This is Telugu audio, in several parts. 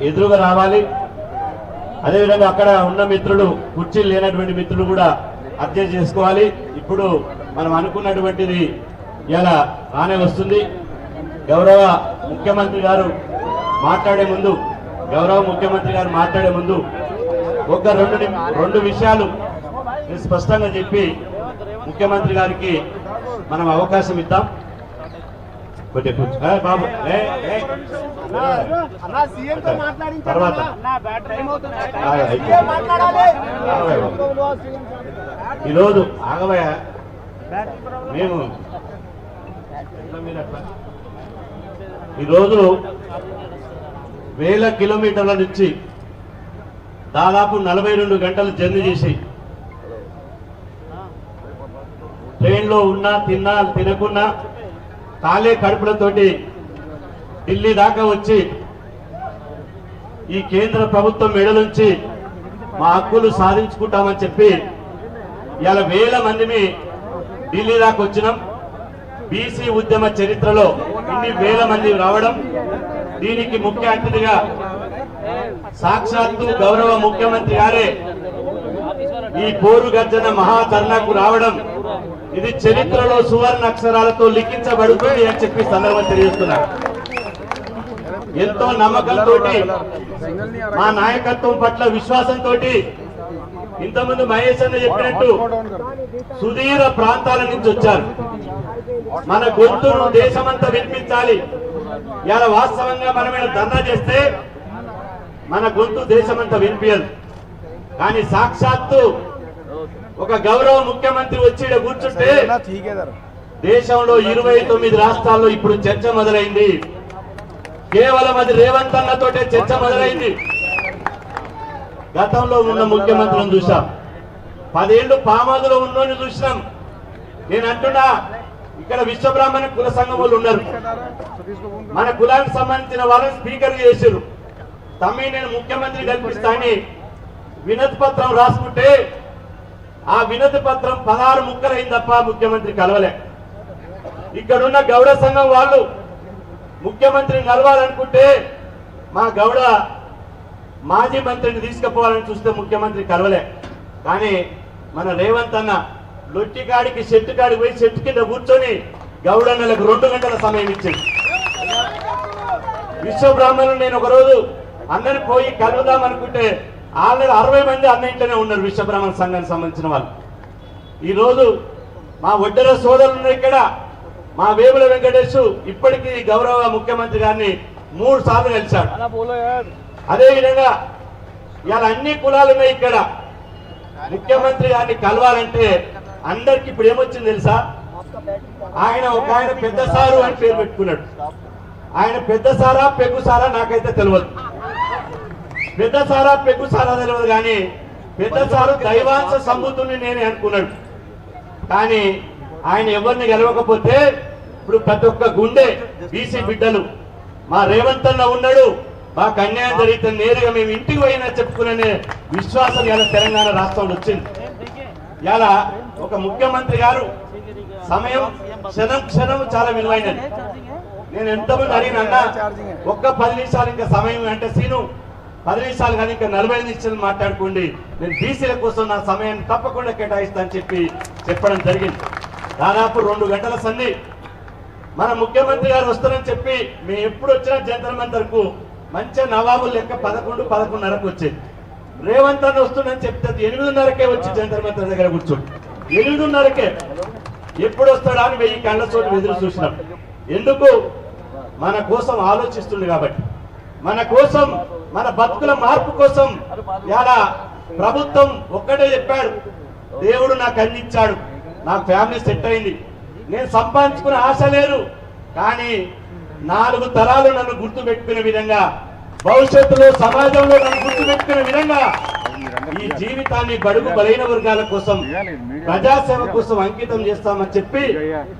ఎదురుగా రావాలి. అదేవిధంగా అక్కడ ఉన్న మిత్రులు, కుర్చీలు లేనటువంటి మిత్రులు కూడా అడ్జస్ట్ చేసుకోవాలి. ఇప్పుడు మనం అనుకున్నటువంటిది ఇలా రానే వస్తుంది. గౌరవ ముఖ్యమంత్రి గారు మాట్లాడే ముందు ఒక రెండు విషయాలు స్పష్టంగా చెప్పి ముఖ్యమంత్రి గారికి మనం అవకాశం ఇద్దాం. బాబు తర్వాత ఈరోజు ఆగవయ్య మేము ఈరోజు వేల కిలోమీటర్ల నుంచి దాదాపు 42 గంటలు జర్నీ చేసి ట్రైన్లో ఉన్నా తిన్నా తినకున్నా కాలే కడుపులతోటి ఢిల్లీ దాకా వచ్చి ఈ కేంద్ర ప్రభుత్వం మెడలుంచి మా హక్కులు సాధించుకుంటామని చెప్పి ఇలా వేల మందిని ఢిల్లీ దాకా వచ్చినాం. బీసీ ఉద్యమ చరిత్రలో ఇన్ని వేల మంది రావడం, దీనికి ముఖ్య అతిథిగా సాక్షాత్తు గౌరవ ముఖ్యమంత్రి గారే ఈ పోరు గర్జన మహాధర్నాకు రావడం, ఇది చరిత్రలో సువర్ణ అక్షరాలతో లిఖించబడుతుంది అని చెప్పి సందర్భం తెలియజేస్తున్నారు. ఎంతో నమ్మకంతో మా నాయకత్వం పట్ల విశ్వాసంతో ఇంతకుముందు మహేష్ అన్న చెప్పినట్టు సుదీర ప్రాంతాల నుంచి వచ్చారు. మన గొంతును దేశమంతా వినిపించాలి. ఇలా వాస్తవంగా మనమేమైనా ధర్నా చేస్తే మన గొంతు దేశమంతా వినిపించదు. కానీ సాక్షాత్తు ఒక గౌరవ ముఖ్యమంత్రి వచ్చి కూర్చుంటే దేశంలో 29 రాష్ట్రాల్లో ఇప్పుడు చర్చ మొదలైంది. కేవలం అది రేవంత్ అన్నతోటే చర్చ మొదలైంది. గతంలో ఉన్న ముఖ్యమంత్రులను చూసాం, 10 ఏళ్లు పామాదులో ఉన్నోని చూసినాం. నేను అంటున్నా, ఇక్కడ విశ్వబ్రాహ్మణ కుల సంఘం వాళ్ళు ఉన్నారు. మన కులానికి సంబంధించిన వాళ్ళని స్పీకర్ చేశారు. తమ్మి నేను ముఖ్యమంత్రి కల్పిస్తా అని వినతి పత్రం రాసుకుంటే ఆ వినతి పత్రం 16 ముక్కలైంది తప్ప ముఖ్యమంత్రి కలవలే. ఇక్కడున్న గౌడ సంఘం వాళ్ళు ముఖ్యమంత్రిని కలవాలనుకుంటే మా గౌడ మాజీ మంత్రిని తీసుకుపోవాలని చూస్తే ముఖ్యమంత్రి కలవలే. కానీ మన రేవంత్ అన్న లొట్టికాడికి చెట్టు కాడికి పోయి చెట్టు కింద కూర్చొని గౌడన్నలకు 2 గంటల సమయం ఇచ్చింది. విశ్వబ్రాహ్మణులు నేను ఒక రోజు అందరిని పోయి కలుద్దాం అనుకుంటే ఆల్రెడీ 60 మంది అన్న ఇంట్లోనే ఉన్నారు విశ్వబ్రాహ్మణ సంఘానికి సంబంధించిన వాళ్ళు. ఈరోజు మా ఒడ్డెర సోదరులు ఇక్కడ మా వేముల వెంకటేష్ ఇప్పటికీ గౌరవ ముఖ్యమంత్రి గారిని 3 సార్లు కలిశాడు. అదేవిధంగా ఇవాళ అన్ని కులాలు ఉన్నాయి ఇక్కడ. ముఖ్యమంత్రి గారిని కలవాలంటే అందరికి ఇప్పుడు ఏమొచ్చింది తెలుసా? ఒక ఆయన పెద్ద సారు అని పేరు పెట్టుకున్నాడు. ఆయన పెద్ద సారా పెగ్గు సారా నాకైతే తెలియదు. పెద్ద సారా పెగ్గు సారా తెలియదు. కానీ పెద్ద సారు దైవాంశ సంబూతుని నేనే అనుకున్నాడు. కానీ ఆయన ఎవరిని గెలవకపోతే ఇప్పుడు ప్రతి ఒక్క గుండె బీసీ బిడ్డలు మా రేవంత్ అన్న ఉన్నాడు, మాకు అన్యాయం జరిగితే నేరుగా మేము ఇంటికి పోయినా చెప్పుకునే విశ్వాసం ఇలా తెలంగాణ రాష్ట్రంలో వచ్చింది. ఇలా ఒక ముఖ్యమంత్రి గారు సమయం క్షణం చాలా విలువైనది. నేను ఎంతమంది అడిగినా ఒక్క 10 నిమిషాలు ఇంకా సమయం అంటే సీను 10 నిమిషాలు కానీ ఇంకా 45 నిమిషాలు మాట్లాడుకోండి, నేను బీసీల కోసం నా సమయాన్ని తప్పకుండా కేటాయిస్తా అని చెప్పడం జరిగింది. దాదాపు 2 గంటల సంధి మన ముఖ్యమంత్రి గారు వస్తారని చెప్పి మేము ఎప్పుడు వచ్చినా జంతర్ మంతర్కు మంచిగా నవాబులు లెక్క 11-11:30కు వచ్చేది. రేవంత్ అన్న వస్తుందని చెప్తే 8:30కే వచ్చి జంతర్ మంతర్ దగ్గర కూర్చోండి. 8:30కే ఎప్పుడు వస్తాడా అని 1000 కళ్ళ చోటు ఎదురు చూసినాం. ఎందుకు? మన కోసం ఆలోచిస్తుంది కాబట్టి, మన కోసం, మన బతుకుల మార్పు కోసం. ఇలా ప్రభుత్వం ఒక్కటే చెప్పాడు, దేవుడు నాకు అందించాడు, నాకు ఫ్యామిలీ సెట్ అయింది, నేను సంపాదించుకునే ఆశ లేదు, కానీ 4 తరాలు నన్ను గుర్తు పెట్టుకునే విధంగా, భవిష్యత్తులో సమాజంలో నన్ను గుర్తు పెట్టుకునే విధంగా ఈ జీవితాన్ని బడుగు బలైన వర్గాల కోసం, ప్రజాసేవ కోసం అంకితం చేస్తామని చెప్పి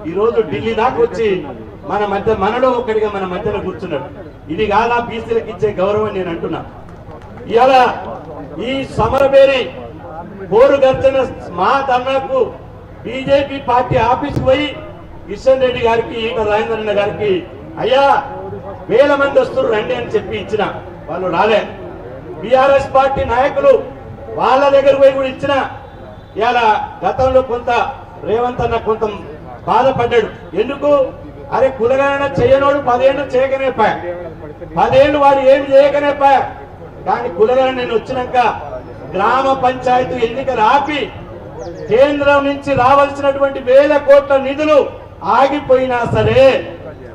ఈరోజు ఢిల్లీ దాకా వచ్చి మనలో ఒక్కడిగా మన మధ్యలో కూర్చున్నాడు. ఇది కాదా బీసీలకు ఇచ్చే గౌరవం నేను అంటున్నా. ఇలా ఈ సమరబేరి పోరు గర్జన మా ధర్నాకు బీజేపీ పార్టీ ఆఫీస్ పోయి కిషన్ రెడ్డి గారికి, ఈట రాజేంద్రన్న గారికి, అయ్యా 1000 మంది వస్తున్నారు రండి అని చెప్పి ఇచ్చిన. వాళ్ళు రాలే. బీఆర్ఎస్ పార్టీ నాయకులు వాళ్ళ దగ్గర పోయి కూడా ఇచ్చిన ఇవాళ గతంలో కొంత రేవంత్ అన్న కొంత బాధపడ్డాడు. ఎందుకు? అరే కులగణన చేయనోడు 10 ఏళ్ళు చేయకనేపా, 10 ఏళ్ళు వాడు ఏం చేయకనేపా. కానీ కులగణన నేను వచ్చినాక గ్రామ పంచాయతీ ఎన్నికలు ఆపి కేంద్రం నుంచి రావాల్సినటువంటి 1000 కోట్ల నిధులు ఆగిపోయినా సరే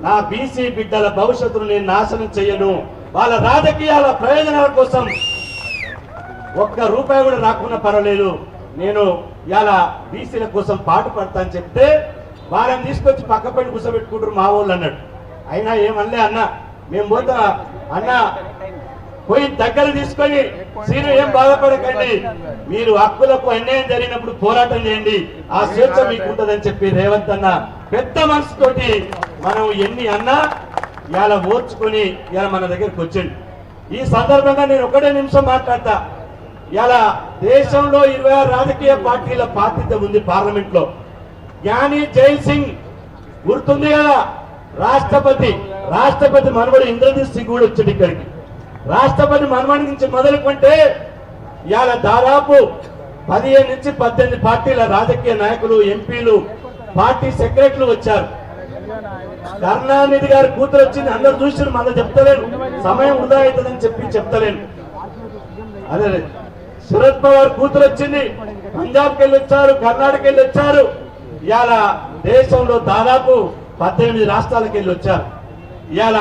నా బీసీ బిడ్డల భవిష్యత్తును నేను నాశనం చేయను, వాళ్ళ రాజకీయాల ప్రయోజనాల కోసం ₹1 కూడా రాకుండా పర్వాలేదు, నేను ఇలా బీసీల కోసం పాటు పడతా అని చెప్తే వాళ్ళని తీసుకొచ్చి పక్కపడి కూర్చోబెట్టుకుంటారు మా వాళ్ళు అన్నాడు. అయినా ఏమనలే అన్న, మేము పోతా అన్న పోయి దగ్గర తీసుకొని సీను ఏం బాధపడకండి, మీరు హక్కులకు అన్యాయం జరిగినప్పుడు పోరాటం చేయండి, ఆ స్వేచ్ఛ మీకు ఉంటుందని చెప్పి రేవంత్ అన్న పెద్ద మనసుతోటి మనం ఎన్ని అన్నా ఇలా ఓర్చుకొని ఇలా మన దగ్గరికి వచ్చింది. ఈ సందర్భంగా నేను ఒకటే నిమిషం మాట్లాడతా. ఇలా దేశంలో 26 రాజకీయ పార్టీల ప్రాతినిధ్యం ఉంది పార్లమెంట్ లో. జ్ఞాని జైల్ సింగ్ గుర్తుంది కదా, రాష్ట్రపతి మనవడు ఇంద్రజిత్ సింగ్ కూడా వచ్చాడు ఇక్కడికి. రాష్ట్రపతి మనవడి నుంచి మొదలుకుంటే ఇవాళ దాదాపు 15 నుంచి 18 పార్టీల రాజకీయ నాయకులు, ఎంపీలు, పార్టీ సెక్రటరీలు వచ్చారు. కరుణానిధి గారి కూతురు వచ్చింది, అందరు చూసారు, మళ్ళీ చెప్తలేను, సమయం వృధా అవుతుందని చెప్తలేను. అదే శరద్ పవార్ కూతురు వచ్చింది, పంజాబ్కి వెళ్ళి వచ్చారు, కర్ణాటక వెళ్ళి వచ్చారు. ఇవాళ దేశంలో దాదాపు 18 రాష్ట్రాలకు వెళ్ళి వచ్చారు. ఇవాళ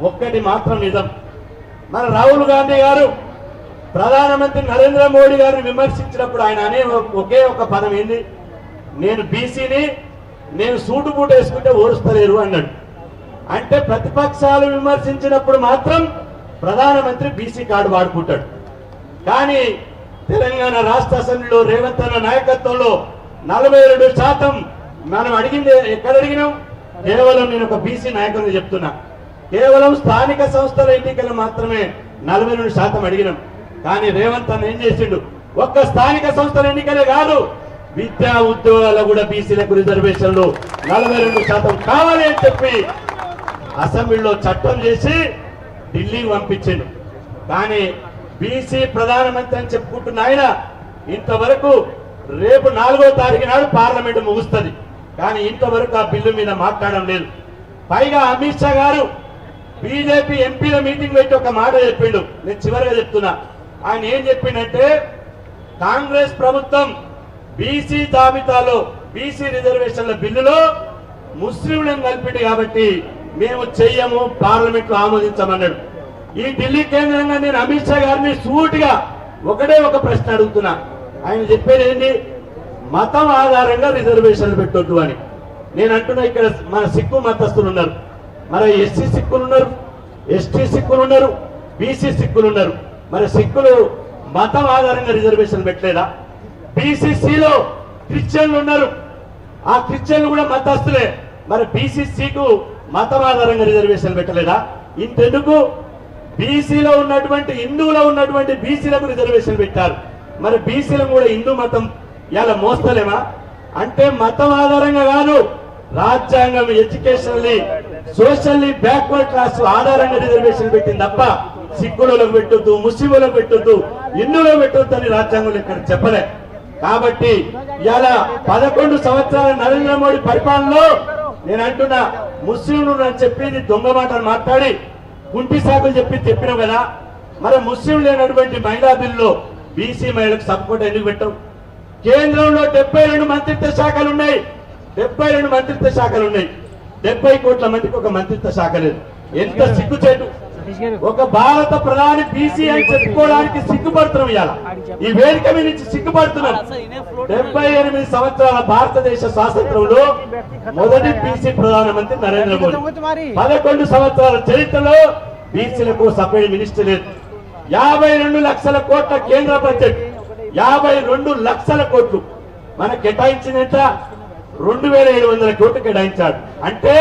ఒక్కటి మాత్రం నిజం, మన రాహుల్ గాంధీ గారు ప్రధానమంత్రి నరేంద్ర మోడీ గారిని విమర్శించినప్పుడు ఆయన అనే ఒకే ఒక పదం ఏంది, నేను బీసీని, నేను సూటు బూట వేసుకుంటే ఓరుస్తలేరు అన్నాడు. అంటే ప్రతిపక్షాలు విమర్శించినప్పుడు మాత్రం ప్రధానమంత్రి బీసీ కార్డు వాడుకుంటాడు. కానీ తెలంగాణ రాష్ట్ర అసెంబ్లీలో రేవంత్ అన్న నాయకత్వంలో 42% మనం అడిగింది, ఎక్కడ అడిగినాం? కేవలం నేను ఒక బీసీ నాయకుడిని చెప్తున్నా, కేవలం స్థానిక సంస్థల ఎన్నికలు మాత్రమే 42% అడిగినాం. కానీ రేవంత్ అన్న ఏం చేసిండు? ఒక్క స్థానిక సంస్థల ఎన్నికలే కాదు, విద్యా ఉద్యోగాలు కూడా బీసీలకు రిజర్వేషన్లు 42% కావాలి అని చెప్పి అసెంబ్లీలో చట్టం చేసి ఢిల్లీకి పంపించిండు. కానీ బీసీ ప్రధానమంత్రి అని చెప్పుకుంటున్న ఆయన ఇంతవరకు రేపు 4వ తారీఖు నాడు పార్లమెంట్ ముగుస్తుంది, కానీ ఇంతవరకు ఆ బిల్లు మీద మాట్లాడడం లేదు. పైగా అమిత్ షా గారు బీజేపీ ఎంపీల మీటింగ్ పెట్టి ఒక మాట చెప్పిండు, నేను చివరిగా చెప్తున్నా. ఆయన ఏం చెప్పిండంటే, కాంగ్రెస్ ప్రభుత్వం బీసీ జాబితాలో బీసీ రిజర్వేషన్ల బిల్లులో ముస్లింలను కలిపింది కాబట్టి మేము చెయ్యము, పార్లమెంట్ లో ఆమోదించమన్నాడు. ఈ ఢిల్లీ కేంద్రంగా నేను అమిత్ షా గారిని సూటిగా ఒకటే ఒక ప్రశ్న అడుగుతున్నా. ఆయన చెప్పేది ఏంటి? మతం ఆధారంగా రిజర్వేషన్లు పెట్టొద్దు అని. నేను అంటున్నా, ఇక్కడ మన సిక్కు మతస్థులు ఉన్నారు, మన ఎస్సీ సిక్కులు ఉన్నారు, ఎస్టీ సిక్కులు ఉన్నారు, బీసీ సిక్కులు ఉన్నారు. మరి సిక్కులు మతం ఆధారంగా రిజర్వేషన్ పెట్టలేదా? బీసీసీలో క్రిస్టియన్లు ఉన్నారు, ఆ క్రిస్టియన్లు కూడా మతస్థులే. మరి బీసీసీకు మతం ఆధారంగా రిజర్వేషన్ పెట్టలేదా? ఇంతెందుకు బీసీలో ఉన్నటువంటి హిందువులో ఉన్నటువంటి బీసీలకు రిజర్వేషన్ పెట్టారు. మరి బీసీలకు కూడా హిందూ మతం ఇలా మోస్తలేమా? అంటే మతం ఆధారంగా కాదు, రాజ్యాంగం ఎడ్యుకేషనల్లీ సోషల్లీ బ్యాక్వర్డ్ క్లాస్ ఆధారంగా రిజర్వేషన్ పెట్టింది తప్ప సిక్కులకు పెట్టొద్దు, ముస్లింలకు పెట్టొద్దు, హిందువులకు పెట్టొద్దు అని రాజ్యాంగంలో ఇక్కడ చెప్పలే. కాబట్టి ఇలా 11 సంవత్సరాల నరేంద్ర మోడీ పరిపాలనలో నేను అంటున్నా, ముస్లింలు అని చెప్పి దొంగ మాటలు మాట్లాడి కుంటి సాకులు చెప్పినావు కదా. మరి ముస్లిం లేనటువంటి మహిళా బిల్లులో బీసీ మహిళలకు సపోర్ట్ ఎందుకు పెట్టావు? కేంద్రంలో 72 మంత్రిత్వ శాఖలు ఉన్నాయి, 72 మంత్రిత్వ శాఖలు ఉన్నాయి, 70 కోట్ల మందికి ఒక మంత్రిత్వ శాఖ లేదు. ఎంత సిగ్గుచేటు! ఒక భారత ప్రధాని బీసీ అని చెప్పుకోవడానికి సిగ్గుపడుతున్నాం. ఇవాళ ఈ వేదిక మీద నుంచి సిగ్గుపడుతున్నాం. 78 సంవత్సరాల భారతదేశ స్వాతంత్రంలో మొదటి బీసీ ప్రధానమంత్రి నరేంద్ర మోడీ. 11 సంవత్సరాల చరిత్రలో బీసీలకు సపరేట్ మినిస్టర్ లేదు. 52 లక్షల కోట్ల కేంద్ర బడ్జెట్, 52 లక్షల కోట్లు మన కేటాయించినంత 2700 కోట్లు కేటాయించాడు. అంటే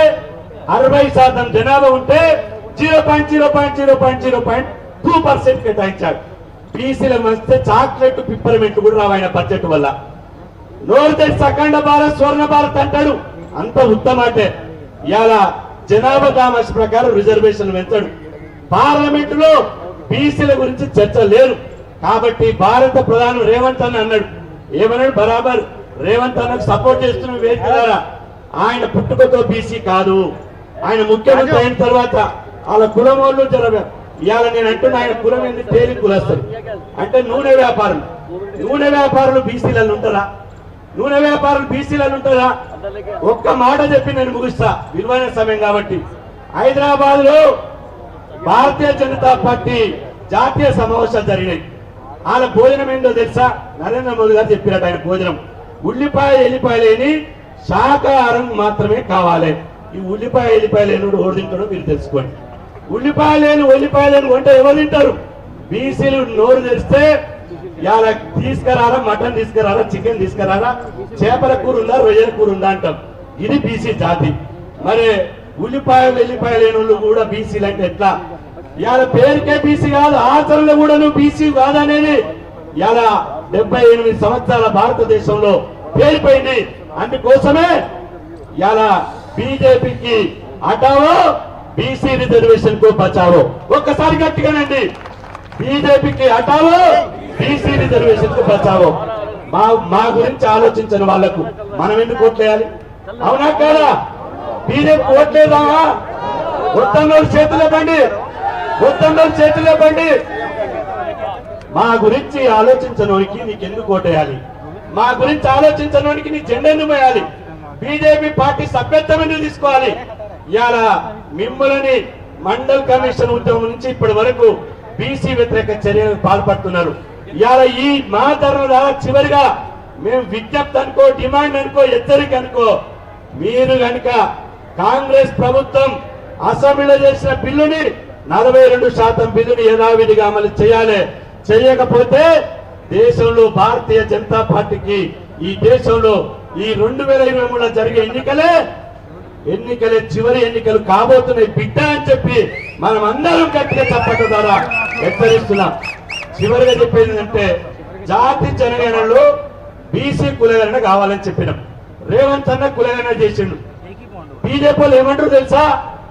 60% జనాభా ఉంటే 0.2% కేటాయించాడు. బీసీలకు వస్తే చాక్లెట్ పిప్పర్మెంట్ కూడా రావు ఆయన బడ్జెట్ వల్ల. నోరు తెచ్చి అఖండ భారత్, స్వర్ణ భారత్ అంటాడు, అంత ఉత్తమాటే. ఇవాళ జనాభా దామాష ప్రకారం రిజర్వేషన్ పెంచాడు. పార్లమెంట్ లో బీసీల గురించి చర్చ లేదు. కాబట్టి భారత ప్రధాని రేవంత్ అన్న అన్నాడు, ఏమన్నాడు, బరాబర్ రేవంత్ అన్నకు సపోర్ట్ చేస్తున్న వేదిక ద్వారా ఆయన పుట్టుకతో బీసీ కాదు, ఆయన ముఖ్యమంత్రి అయిన తర్వాత వాళ్ళ కులం వాళ్ళు ఇవాళ నేను అంటున్నా ఆయన కులం ఏంది, తేలి కులస్తారు అంటే నూనె వ్యాపారులు బీసీలలో ఉంటారా? నూనె వ్యాపారులు బీసీలలో ఉంటారా? ఒక్క మాట చెప్పి నేను ముగిస్తా, విలువైన సమయం కాబట్టి. హైదరాబాద్ లో భారతీయ జనతా పార్టీ జాతీయ సమావేశాలు జరిగినాయి. వాళ్ళ భోజనం ఏంటో తెలుసా? నరేంద్ర మోదీ గారు చెప్పినట్టు ఆయన భోజనం ఉల్లిపాయ ఎల్లిపాయ లేని శాకాహారం మాత్రమే కావాలి. ఈ ఉల్లిపాయ ఎల్లిపాయ లేని ఓడి తింటాడో మీరు తెలుసుకోండి. ఉల్లిపాయ లేని వంట ఎవరు తింటారు? బీసీలు నోరు తెరిస్తే ఇలా తీసుకురారా, మటన్ తీసుకురారా, చికెన్ తీసుకురారా, చేపల కూర ఉందా, రొయ్యల కూర ఉందా అంటాం. ఇది బీసీ జాతి. మరి ఉల్లిపాయ వెల్లిపాయ లేని వాళ్ళు కూడా బీసీలు అంటే ఎట్లా? ఇవాళ పేరుకే బీసీ కాదు, ఆచరణలో కూడా నువ్వు బీసీ కాదనేది ఇవాళ 78 సంవత్సరాల భారతదేశంలో పేరిపోయింది. అందుకోసమే ఇవాళ బీజేపీకి హటావో బీసీ రిజర్వేషన్ కు బచావో. ఒక్కసారి గట్టిగానండి, బీజేపీకి హటావో బీసీ రిజర్వేషన్ కు బచావో. మా గురించి ఆలోచించని వాళ్లకు మనం ఎందుకు ఓట్లేయాలి? అవునా కాదా? బీజేపీ ఓట్లేదామా? మొత్తంలో చేతులు ఇవ్వండి. మా గురించి ఆలోచించనోనికి నీకెందుకు ఓటేయాలి? మా గురించి ఆలోచించనోనికి నీ జెండా ఎందుకు వేయాలి? బీజేపీ పార్టీ సభ్యత్వం ఎందుకు తీసుకోవాలి? ఇవాళ మిమ్మల్ని మండల్ కమిషన్ ఉద్యమం నుంచి ఇప్పటి వరకు బీసీ వ్యతిరేక చర్యలకు పాల్పడుతున్నారు. ఇవాళ ఈ మా ధర్మ ద్వారా చివరిగా మేము విజ్ఞప్తి అనుకో, డిమాండ్ అనుకో, హెచ్చరిక అనుకో, మీరు కనుక కాంగ్రెస్ ప్రభుత్వం అసెంబ్లీలో చేసిన బిల్లుని 42% బిల్లుని యథావిధిగా అమలు చేయాలి. చేయకపోతే దేశంలో భారతీయ జనతా పార్టీకి ఈ దేశంలో ఈ 2023లో జరిగే ఎన్నికలే చివరి ఎన్నికలు కాబోతున్నాయి బిడ్డ అని చెప్పి మనం అందరం గట్టిగా చెప్పడం ద్వారా హెచ్చరిస్తున్నాం. చివరిగా చెప్పేది ఏంటంటే జాతి జనగణనలో బీసీ కులగణన కావాలని చెప్పినాం. రేవంత్ అన్న కులగణన చేసిండు. బీజేపీలు ఏమంటారు తెలుసా?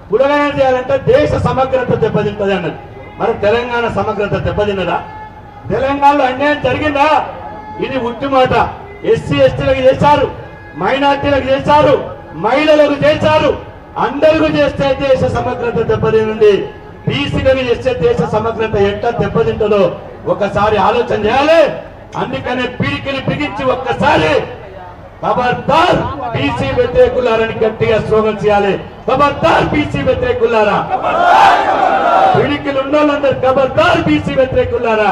కులగణన చేయాలంటే దేశ సమగ్రత దెబ్బతింటది అన్నది. మరి తెలంగాణ సమగ్రత దెబ్బతిన్నదా? తెలంగాణలో అన్యాయం జరిగిందా? ఇది ఉట్టి మాట. ఎస్సీ ఎస్టీలకు చేశారు, మైనార్టీలకు చేశారు, మహిళలకు చేశారు, అందరికీ చేస్తే దేశ సమగ్రత దెబ్బతింది. బీసీలకు చేస్తే దేశ సమగ్రత ఎట్లా దెబ్బతింటుందో ఒకసారి ఆలోచన చేయాలి. అందుకనే పీడికిని బిగించి ఒక్కసారి ఖబర్దార్ బీసీ వ్యతిరేకులారని గట్టిగా స్లోగన్ చేయాలి. ఖబర్దార్ బీసీ వ్యతిరేకులారా, పిడికిలు ఉన్నోళ్ళందరూ ఖబర్దార్ బీసీ వ్యతిరేకులారా,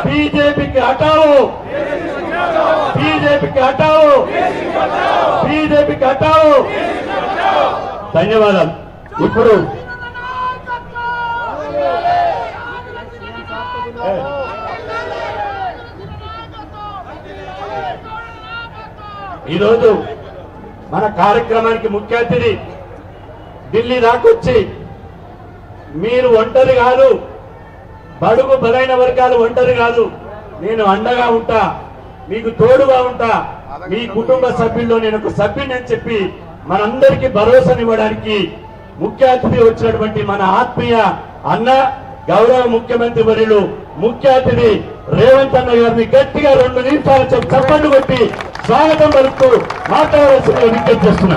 బీజేపీకి హటావో, బీజేపీకి హటావో, బీజేపీకి హటావో. ధన్యవాదాలు. ఇప్పుడు ఈరోజు మన కార్యక్రమానికి ముఖ్య అతిథి ఢిల్లీ దాకొచ్చి మీరు ఒంటరి కాదు, బడుగు బలైన వర్గాలు ఒంటరి కాదు, నేను అండగా ఉంటా, మీకు తోడుగా ఉంటా, మీ కుటుంబ సభ్యుల్లో నేను ఒక సభ్యుని అని చెప్పి మనందరికీ భరోసానివ్వడానికి ముఖ్య అతిథి వచ్చినటువంటి మన ఆత్మీయ అన్న గౌరవ ముఖ్యమంత్రి వర్యులు ముఖ్య అతిథి రేవంత్ అన్న గారిని గట్టిగా 2 నిమిషాలు చప్పట్లు కొట్టి స్వాగతం పలుకుతూ మాట్లాడాల్సిందిగా విజ్ఞప్తి చేస్తున్నా.